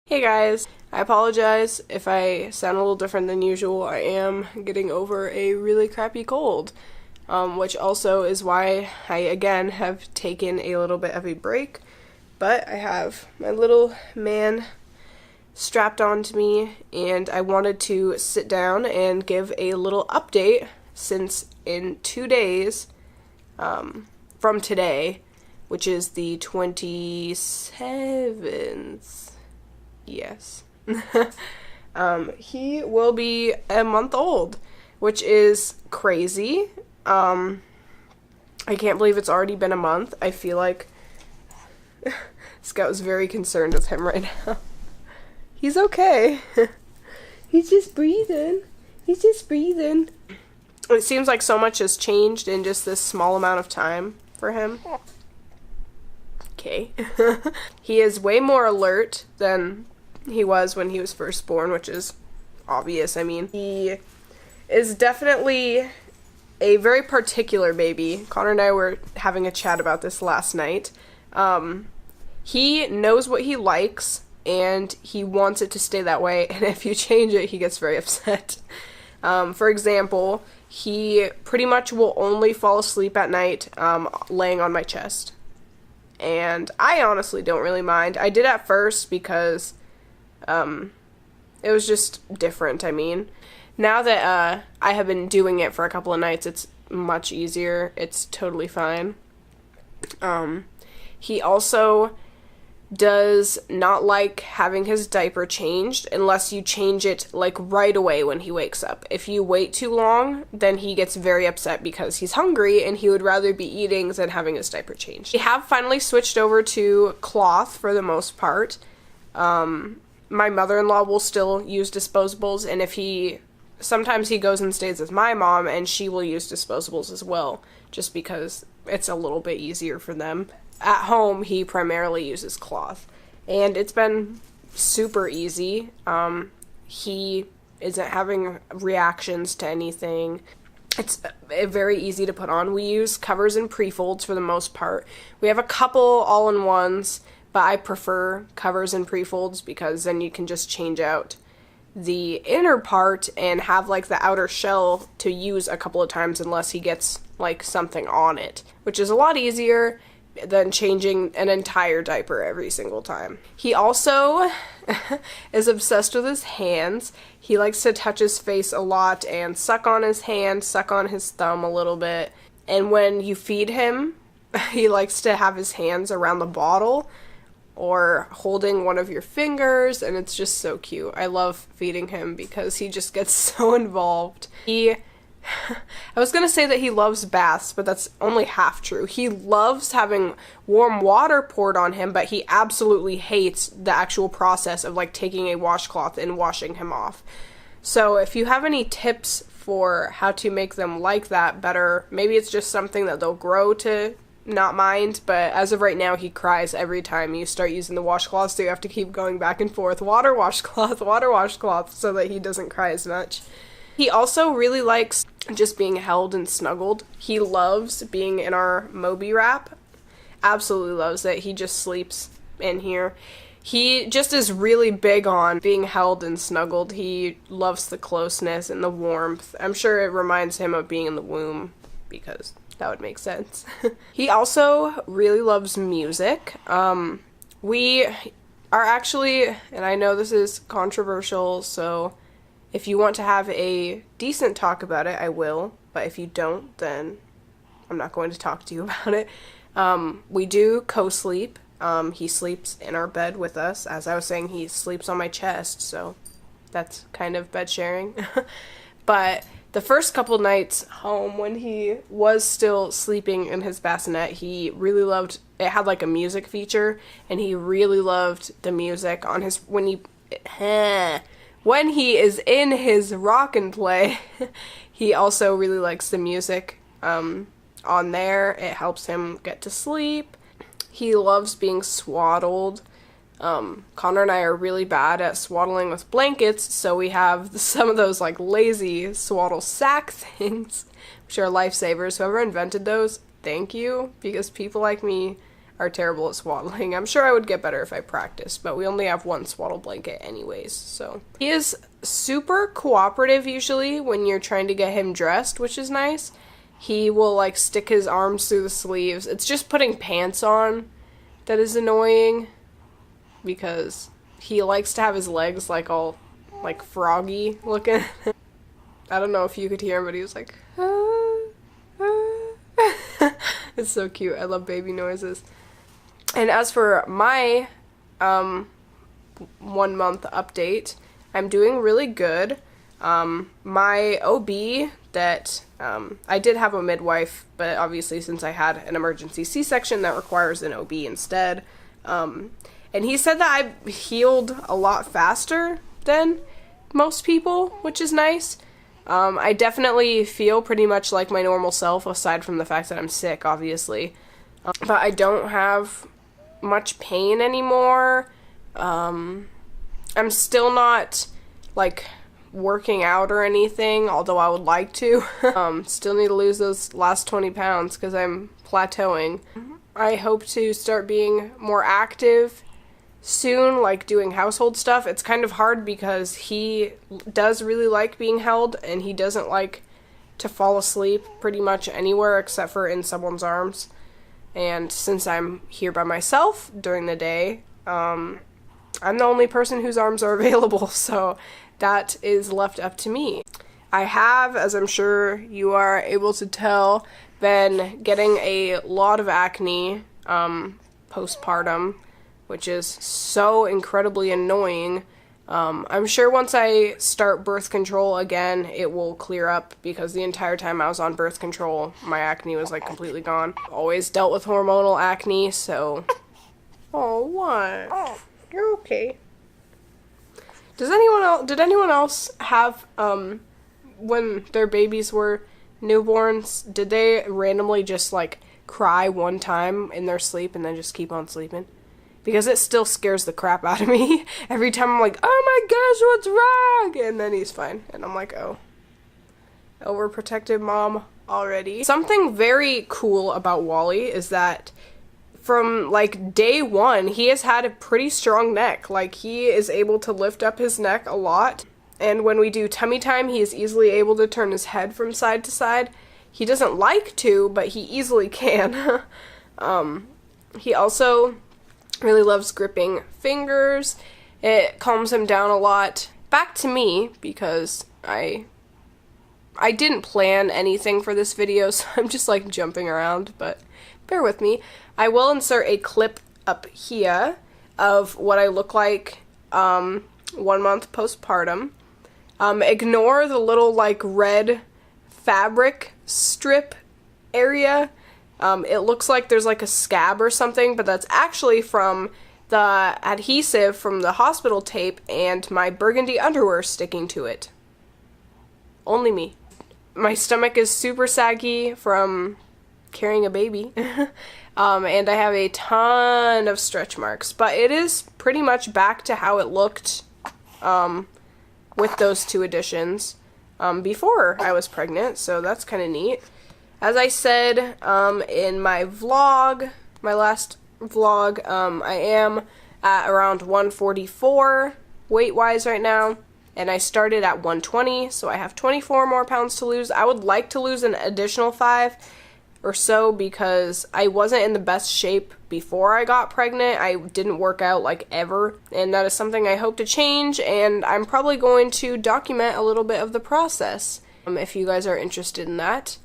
Hey guys, I apologize if I sound a little different than usual. I am getting over a really crappy cold, which also is why I again have taken a little bit of a break, but I have my little man strapped onto me and I wanted to sit down and give a little update since in 2 days from today, which is the 27th. Yes. He will be a month old, which is crazy. I can't believe it's already been a month. I feel like Scout's very concerned with him right now. He's okay. He's just breathing. He's just breathing. It seems like so much has changed in just this small amount of time for him. Okay. He is way more alert than he was when he was first born, which is obvious. I mean, he is definitely a very particular baby. Connor and I were having a chat about this last night. He knows what he likes, and he wants it to stay that way, and if you change it, he gets very upset. For example, he pretty much will only fall asleep at night laying on my chest. And I honestly don't really mind. I did at first because it was just different. I mean, now that I have been doing it for a couple of nights, it's much easier. It's totally fine. He also does not like having his diaper changed unless you change it like right away when he wakes up. If you wait too long, then he gets very upset because he's hungry and he would rather be eating than having his diaper changed. We have finally switched over to cloth for the most part. My mother-in-law will still use disposables, and sometimes he goes and stays with my mom and she will use disposables as well, just because it's a little bit easier for them. At home, he primarily uses cloth, and it's been super easy. He isn't having reactions to anything. It's very easy to put on. We use covers and pre-folds for the most part. We have a couple all-in-ones, but I prefer covers and pre-folds because then you can just change out the inner part and have like the outer shell to use a couple of times unless he gets like something on it, which is a lot easier than changing an entire diaper every single time. He also is obsessed with his hands. He likes to touch his face a lot and suck on his hand, suck on his thumb a little bit. And when you feed him, he likes to have his hands around the bottle or holding one of your fingers, and it's just so cute. I love feeding him because he just gets so involved. I was gonna say that he loves baths, but that's only half true. He loves having warm water poured on him, but he absolutely hates the actual process of like taking a washcloth and washing him off. So if you have any tips for how to make them like that better, maybe it's just something that they'll grow to not mind, but as of right now, he cries every time you start using the washcloth, so you have to keep going back and forth, water washcloth, so that he doesn't cry as much. He also really likes just being held and snuggled. He loves being in our Moby wrap. Absolutely loves it. He just sleeps in here. He just is really big on being held and snuggled. He loves the closeness and the warmth. I'm sure it reminds him of being in the womb because that would make sense. He also really loves music. We are actually, and I know this is controversial, so if you want to have a decent talk about it, I will. But if you don't, then I'm not going to talk to you about it. We do co-sleep. He sleeps in our bed with us. As I was saying, he sleeps on my chest, so that's kind of bed sharing. But the first couple nights home, when he was still sleeping in his bassinet, he really loved, it had like a music feature, and he really loved the music on his, when he is in his rock and play, he also really likes the music on there. It helps him get to sleep. He loves being swaddled. Connor and I are really bad at swaddling with blankets, so we have some of those like lazy swaddle sack things, which are lifesavers. Whoever invented those, thank you, because people like me are terrible at swaddling. I'm sure I would get better if I practiced, but we only have one swaddle blanket anyways, so. He is super cooperative usually when you're trying to get him dressed, which is nice. He will like stick his arms through the sleeves. It's just putting pants on that is annoying because he likes to have his legs like all like froggy looking. I don't know if you could hear him, but he was like, It's so cute. I love baby noises. And as for my 1 month update, I'm doing really good. My OB that I did have a midwife, but obviously since I had an emergency C-section that requires an OB instead. And he said that I healed a lot faster than most people, which is nice. I definitely feel pretty much like my normal self, aside from the fact that I'm sick, obviously. But I don't have much pain anymore. I'm still not, like, working out or anything, although I would like to. Still need to lose those last 20 pounds because I'm plateauing. I hope to start being more active soon, like doing household stuff. It's kind of hard because he does really like being held, and he doesn't like to fall asleep pretty much anywhere except for in someone's arms. And since I'm here by myself during the day, I'm the only person whose arms are available, so that is left up to me. I have, as I'm sure you are able to tell, been getting a lot of acne postpartum, which is so incredibly annoying. I'm sure once I start birth control again, it will clear up, because the entire time I was on birth control, my acne was like completely gone. Always dealt with hormonal acne, so... Oh, what? You're okay. Did anyone else have, when their babies were newborns, did they randomly just like cry one time in their sleep and then just keep on sleeping? Because it still scares the crap out of me. Every time I'm like, oh my gosh, what's wrong? And then he's fine. And I'm like, oh. Overprotective mom already. Something very cool about Wally is that from like day one, he has had a pretty strong neck. Like, he is able to lift up his neck a lot. And when we do tummy time, he is easily able to turn his head from side to side. He doesn't like to, but he easily can. He also really loves gripping fingers. It calms him down a lot. Back to me, because I didn't plan anything for this video, so I'm just like jumping around, but bear with me. I will insert a clip up here of what I look like 1 month postpartum. Ignore the little like red fabric strip area. It looks like there's like a scab or something, but that's actually from the adhesive from the hospital tape and my burgundy underwear sticking to it. Only me. My stomach is super saggy from carrying a baby. And I have a ton of stretch marks, but it is pretty much back to how it looked with those 2 additions before I was pregnant, so that's kind of neat. As I said in my vlog, my last vlog, I am at around 144 weight-wise right now, and I started at 120, so I have 24 more pounds to lose. I would like to lose an additional 5 or so because I wasn't in the best shape before I got pregnant. I didn't work out like ever, and that is something I hope to change, and I'm probably going to document a little bit of the process if you guys are interested in that.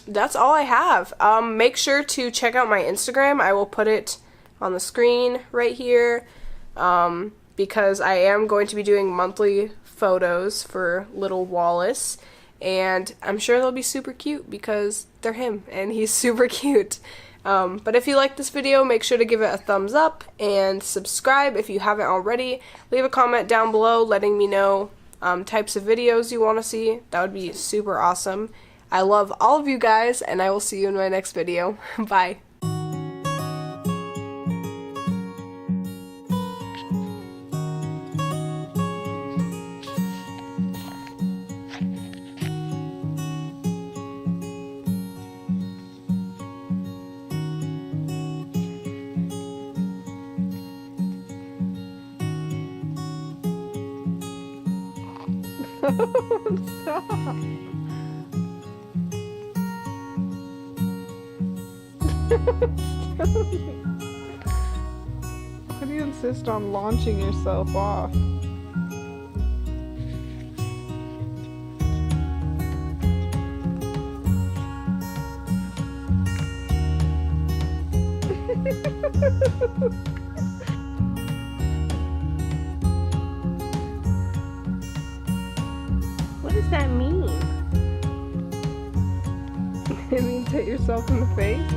That's all I have. Make sure to check out my Instagram. I will put it on the screen right here because I am going to be doing monthly photos for little Wallace, and I'm sure they'll be super cute because they're him and he's super cute. But if you like this video, make sure to give it a thumbs up and subscribe if you haven't already. Leave a comment down below letting me know types of videos you want to see. That would be super awesome. I love all of you guys, and I will see you in my next video. Bye. Stop. Why do you insist on launching yourself off? What does that mean? It means hit yourself in the face?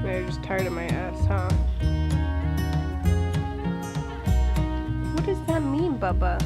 You're just tired of my ass, huh? What does that mean, Bubba?